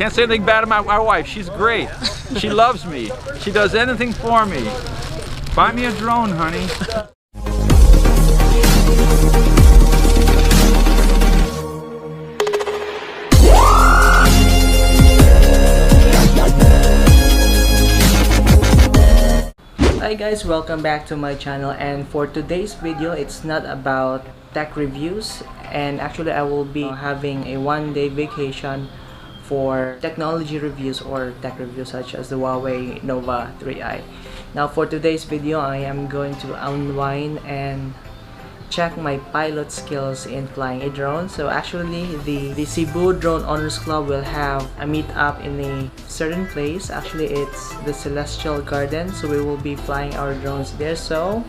Can't say anything bad about my wife. She's great. She loves me. She does anything for me. Buy me a drone, honey. Hi guys, welcome back to my channel, and for today's video it's not about tech reviews, and actually I will be having a one-day vacation for technology reviews or tech reviews such as the Huawei Nova 3i. Now for today's video I am going to unwind and check my pilot skills in flying a drone. So actually the Cebu Drone Owners Club will have a meet-up in a certain place. Actually it's the Celestial Garden, so we will be flying our drones there. So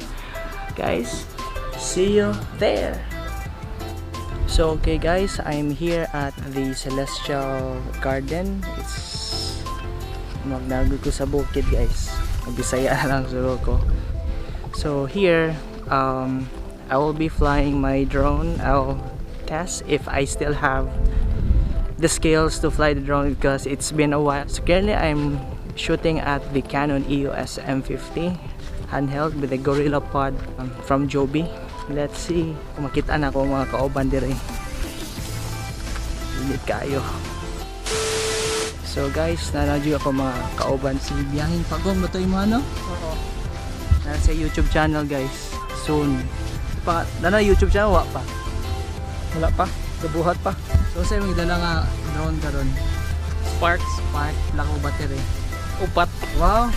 guys, see you there. So okay guys, I'm here at the Celestial Garden. It's magnago ko sa bukid guys, Bisaya lang siguro ko. So here I will be flying my drone. I'll test if I still have the skills to fly the drone because it's been a while. So currently I'm shooting at the Canon EOS M50 handheld with a Gorilla Pod from Jobby. Let's see kung makita na ko mga kauban dire. Init kayo. So guys, nanadyo ako mga kauban si biyahing pagong ba to mo ano? Oo. Nasa YouTube channel guys. Soon. Pa, na YouTube channel wa pa. Wala pa, kabuhat pa. So sa imong dala nga drone karon. Spark lako battery. Upat. Wow.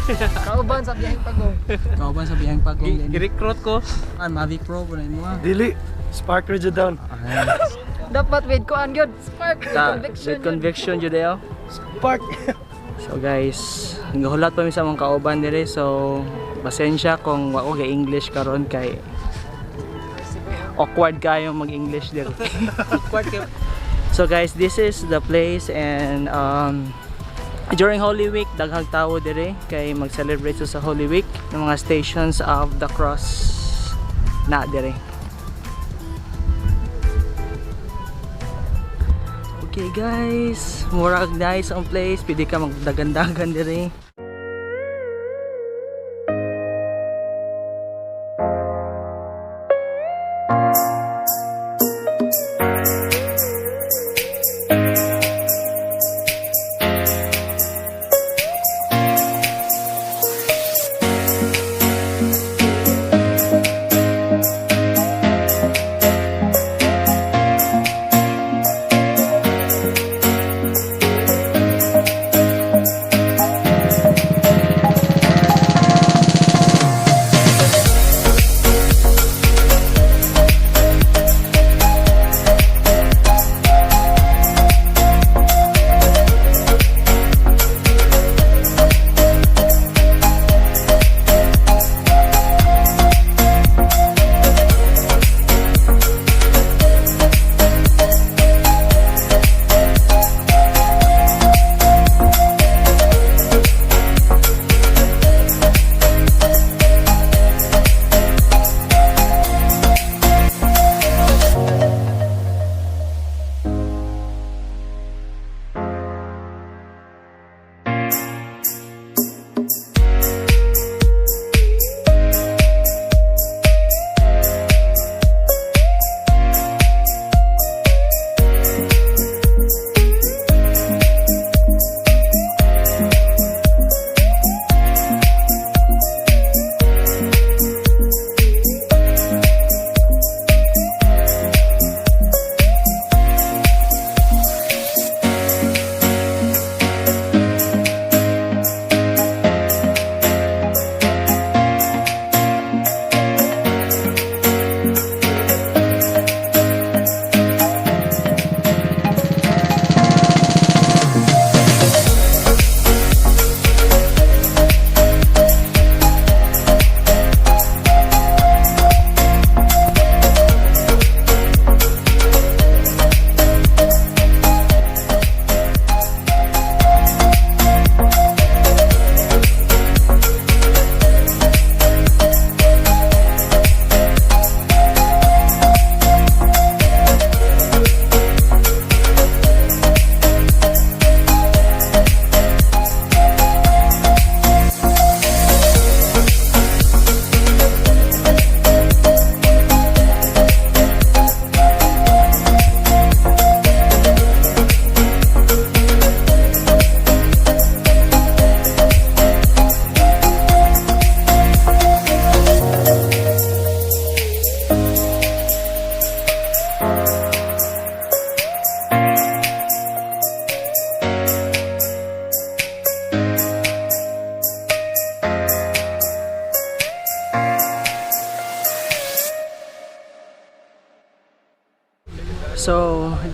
Kauban sa biyahing pagong. Kauban sa biyahing pagong. Gi-recruit ko. Mavic Pro po na mo. Dili. Spark radio down. Dapat with ko gyud. Spark with conviction jud dayo. Spark. So guys, ngahulat pa mi sa mga kauban dire, so pasensya kung wa ko ga English karon kay awkward kayo mag-English there. Awkward kayo. So guys, this is the place, and during Holy Week daghang tawo dire kay mag-celebrate sa Holy Week ng mga stations of the cross na dire. Okay guys, murag nice ang place, pwede ka magdagandagan dire.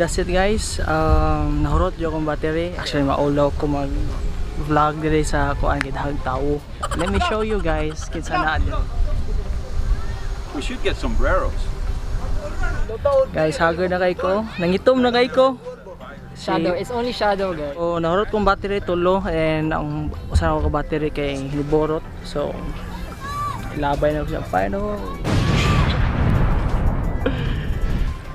that's it guys. Nahurot yung akong battery. Actually maulaw ko mag vlog dire sa kuan gidhag tao. Let me show you guys kinsa na din. We should get sombreros. Guys, haggard na kay ko. Nangitom na kay ko. Shadow, it's only shadow guys. Oh, nahurot kong battery tulo and ang usa ko battery kay hiniborot. So labay na ko siya paano.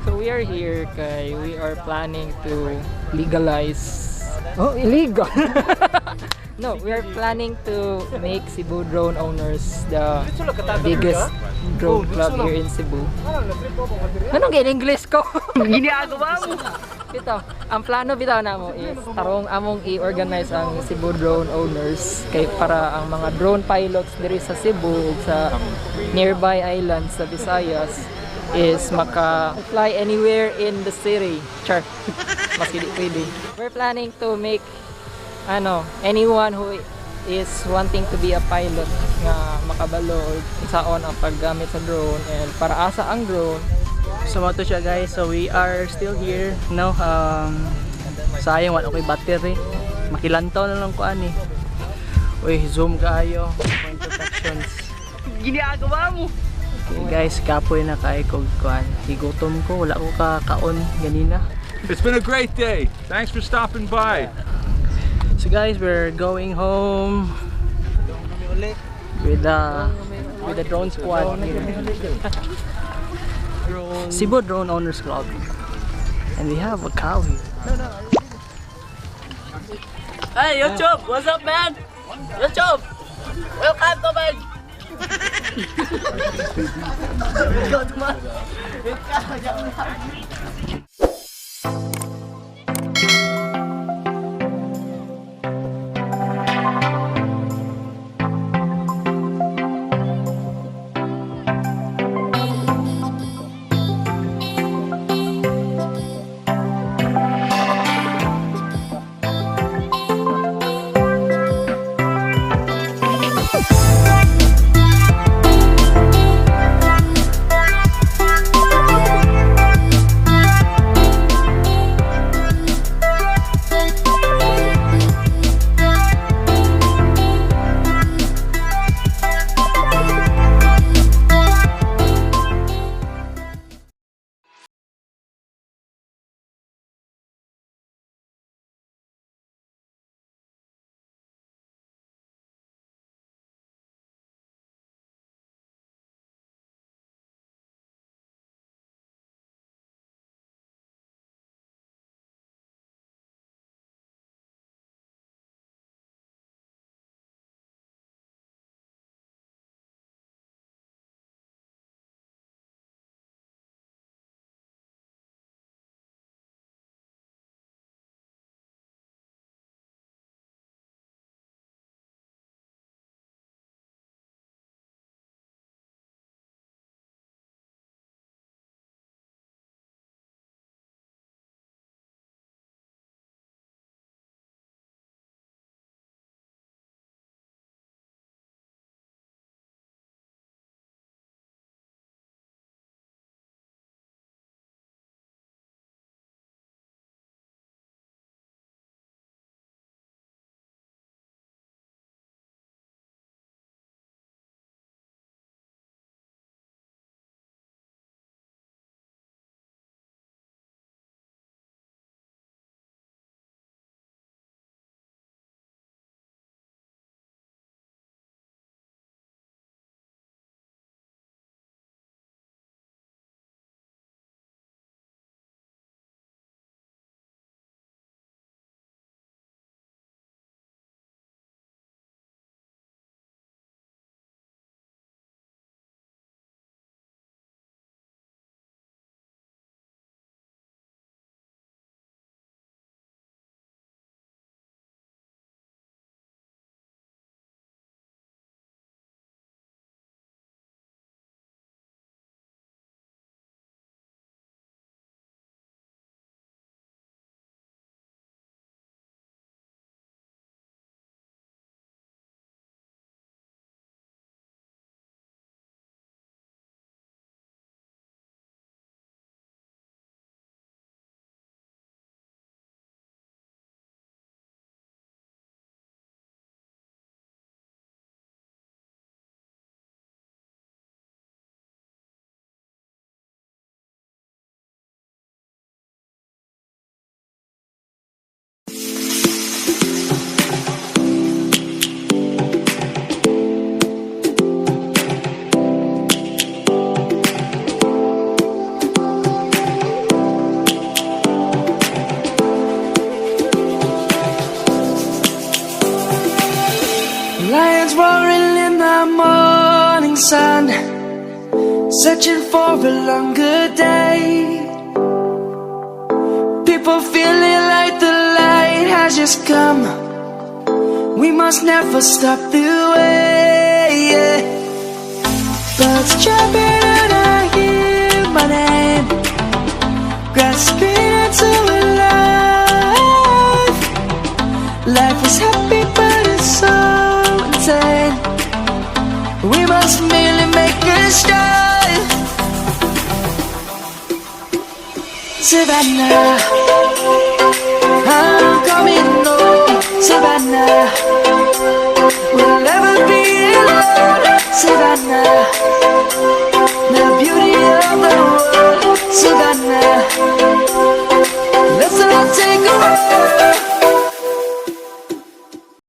So we are here kay we are planning to legalize. Oh, illegal. No, we are planning to make Cebu Drone Owners the biggest drone club here in Cebu. Anong gin-English ko? Giniagawa mo. Bitaw, ang plano bitaw namo is tarong among i-organize ang Cebu Drone Owners kay para ang mga drone pilots diri sa Cebu ug sa nearby islands sa Visayas is maka-fly anywhere in the city. Char. Mas hindi pwede. We're planning to make anyone who is wanting to be a pilot nga makabalo saon ang paggamit sa drone and para asa ang drone. So mato siya guys. So we are still here now. Sayang wala ko'y battery. Makilantaw na lang ko ani. Uy, zoom kaayo. Point protections. Giniagawa mo. Okay guys, kapoy na kay ko kuan. Higutom ko, wala ko kakaon ganina. It's been a great day. Thanks for stopping by. So guys, we're going home with the drone squad here. Cebu Drone Owners Club. And we have a cow here. Hey YouTube, what's up man? YouTube, welcome to my roaring in the morning sun, searching for a longer day. People feeling like the light has just come. We must never stop the way, yeah. Birds jumping and I hear my name, grasping into a life. Life is happy but it's so insane. We must merely make a start. Savannah, I'm coming home.